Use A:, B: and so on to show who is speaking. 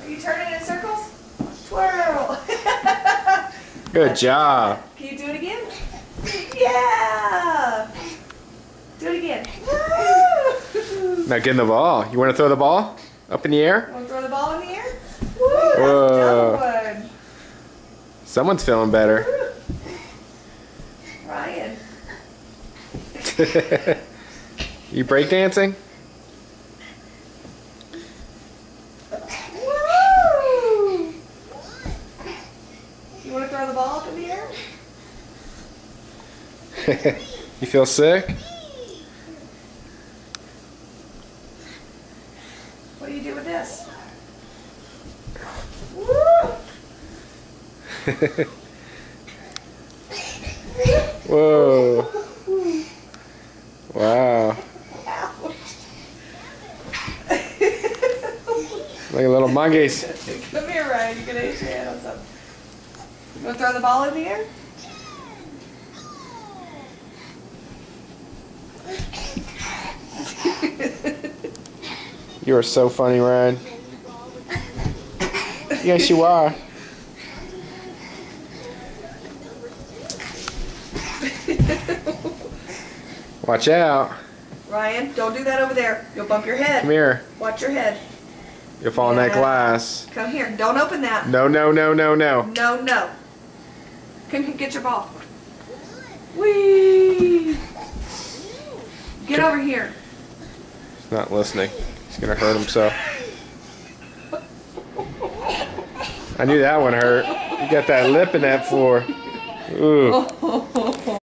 A: Are you turning in circles? Twirl.
B: Good job.
A: Can you do it again? Yeah. Do it again.
B: Now get in the ball. You want to throw the ball up in the air?
A: Want to throw the ball in the air? Woo, that's
B: Whoa.
A: another one.
B: Someone's feeling better.
A: Ryan.
B: You breakdancing?
A: Woo! You want to throw the ball up in the air?
B: You feel sick?
A: What do you do with this? Woo!
B: Whoa. Wow. Like a little monkeys.
A: Come here, Ryan. You're going to hit your head on something. You want to throw the ball in the air?
B: You are so funny, Ryan. Yes, you are. Watch out.
A: Ryan, don't do that over there. You'll bump your head.
B: Come here.
A: Watch your head.
B: You'll fall in that glass.
A: Come here. Don't open that.
B: No, no, no, no, no.
A: No, no. Come here, get your ball. Whee! Get over here.
B: He's not listening. He's going to hurt himself. I knew that one hurt. You got that lip in that floor. Ooh.